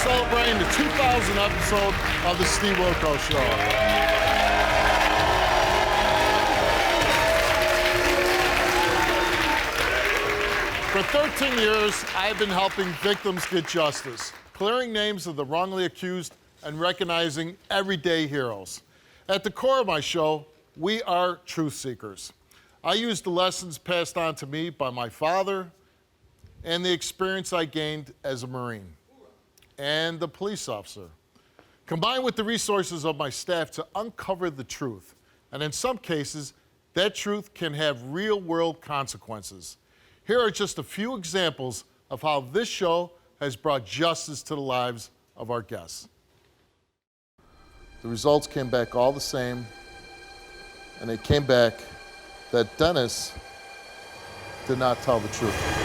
celebrating the 2000 episode of the Steve Wilkos Show. For 13 years, I've been helping victims get justice, clearing names of the wrongly accused and recognizing everyday heroes. At the core of my show, we are truth seekers. I use the lessons passed on to me by my father and the experience I gained as a Marine and a police officer, combined with the resources of my staff to uncover the truth. And in some cases, that truth can have real-world consequences. Here are just a few examples of how this show has brought justice to the lives of our guests. The results came back all the same, and it came back that Dennis did not tell the truth.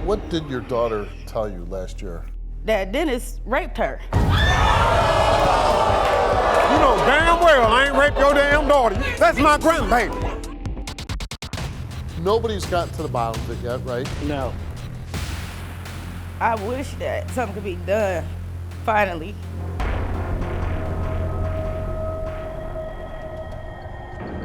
What did your daughter tell you last year? That Dennis raped her. You know damn well I ain't raped your damn daughter. That's my grandbaby. Nobody's gotten to the bottom of it yet, right? No. I wish that something could be done, finally.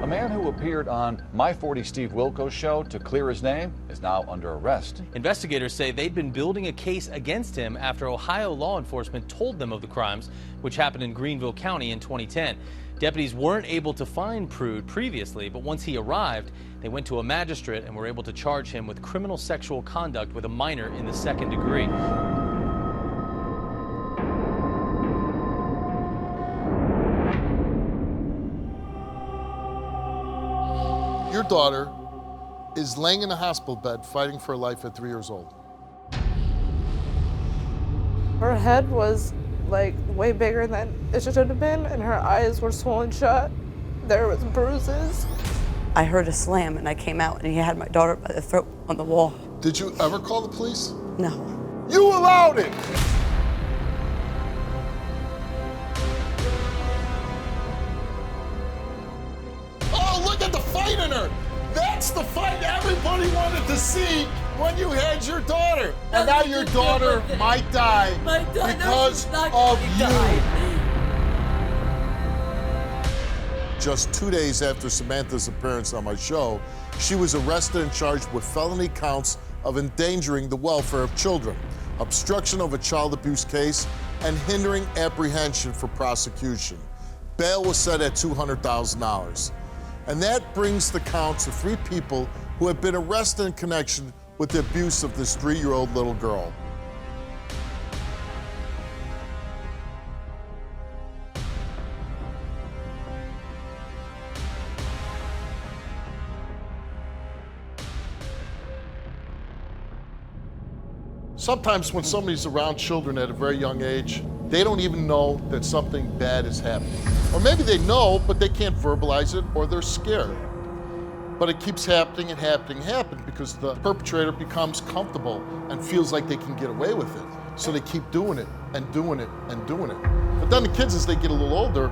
A man who appeared on My 40 Steve Wilkos Show to clear his name is now under arrest. Investigators say they'd been building a case against him after Ohio law enforcement told them of the crimes, which happened in Greenville County in 2010. Deputies weren't able to find Prude previously, but once he arrived, they went to a magistrate and were able to charge him with criminal sexual conduct with a minor in the second degree. Your daughter is laying in a hospital bed fighting for her life at 3 years old. Her head was like way bigger than it should have been, and her eyes were swollen shut. There was bruises. I heard a slam and I came out and he had my daughter by the throat on the wall. Did you ever call the police? No. You allowed it! Oh, look at the fight in her! That's the fight everybody wanted to see when you had your daughter. And now your daughter might die because of you. Just 2 days after Samantha's appearance on my show, she was arrested and charged with felony counts of endangering the welfare of children, obstruction of a child abuse case, and hindering apprehension for prosecution. Bail was set at $200,000. And that brings the count to 3 people who have been arrested in connection with the abuse of this 3-year-old little girl. Sometimes when somebody's around children at a very young age, they don't even know that something bad is happening. Or maybe they know, but they can't verbalize it, or they're scared. But it keeps happening and happening and happening because the perpetrator becomes comfortable and feels like they can get away with it. So they keep doing it and doing it and doing it. But then the kids, as they get a little older,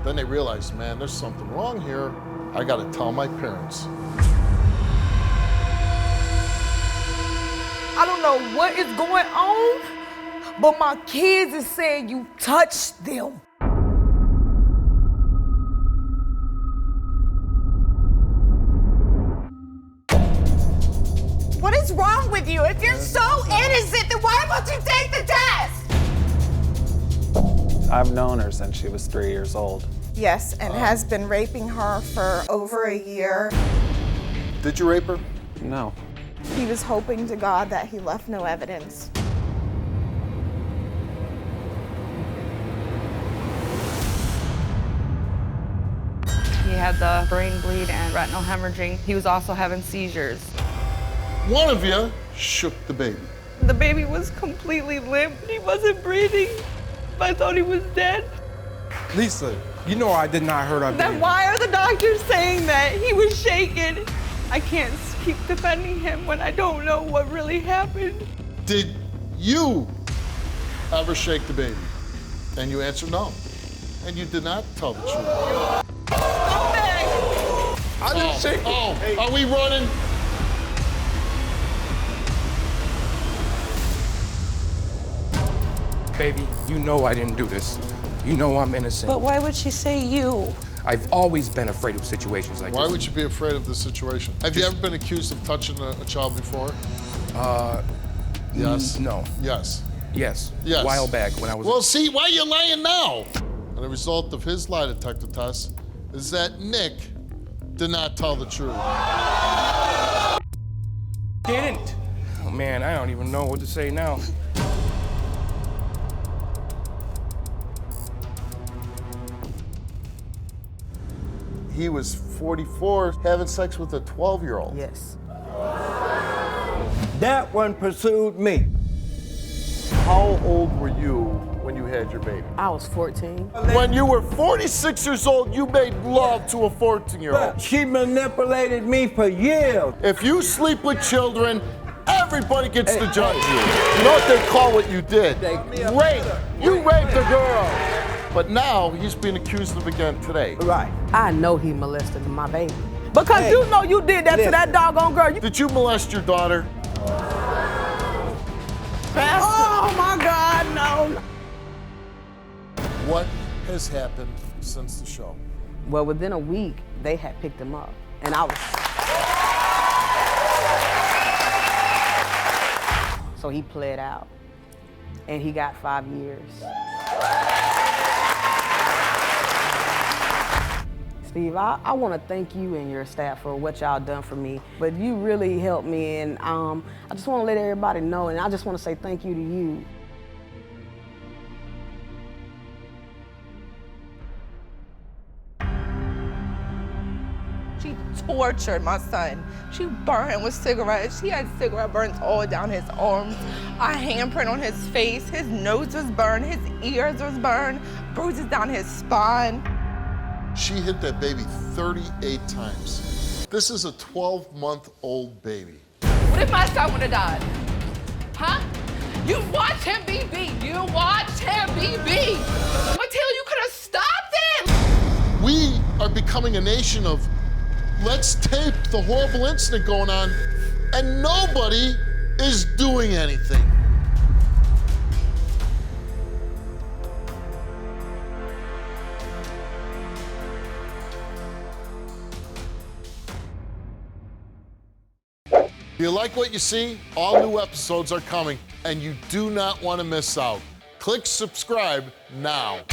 then they realize, man, there's something wrong here. I gotta tell my parents. I don't know what is going on, but my kids is saying you touched them. What is wrong with you? If you're so innocent, then why won't you take the test? I've known her since she was 3 years old. Yes, and has been raping her for over a year. Did you rape her? No. He was hoping to God that he left no evidence. He had the brain bleed and retinal hemorrhaging. He was also having seizures. One of you shook the baby. The baby was completely limp. He wasn't breathing. I thought he was dead. Lisa, you know I did not hurt our baby. Then why are the doctors saying that? He was shaken. I can't keep defending him when I don't know what really happened. Did you ever shake the baby? And you answered no. And you did not tell the truth. Come back. I didn't shake it. Are we running? Baby, you know I didn't do this. You know I'm innocent. But why would she say you? I've always been afraid of situations like this. Why would you be afraid of this situation? Have you ever been accused of touching a child before? Yes. No. Yes. Yes. Yes. A while back when I was. Well, see, why are you lying now? And the result of his lie detector test is that Nick did not tell the truth. Didn't. Oh man, I don't even know what to say now. He was 44 having sex with a 12-year-old. Yes. That one pursued me. How old were you when you had your baby? I was 14. When you were 46 years old, you made love to a 14-year-old. She manipulated me for years. If you sleep with children, everybody gets to judge you. You know what they call what you did? Rape. You raped a girl. But now he's being accused of again today. Right. I know he molested my baby. Because you know you did that to that doggone girl. Did you molest your daughter? Oh my God, no. What has happened since the show? Well, within a week, they had picked him up. And I was... So he pled out. And he got 5 years. Steve, I want to thank you and your staff for what y'all done for me, but you really helped me, and I just want to let everybody know, and I just want to say thank you to you. She tortured my son. She burned him with cigarettes. She had cigarette burns all down his arms, a handprint on his face. His nose was burned, his ears was burned, bruises down his spine. She hit that baby 38 times. This is a 12-month-old baby. What if my son would have died? Huh? You watch him be beat. You watch him be beat. Matilda, you could have stopped it. We are becoming a nation of let's tape the horrible incident going on, and nobody is doing anything. If you like what you see, all new episodes are coming, and you do not want to miss out. Click subscribe now.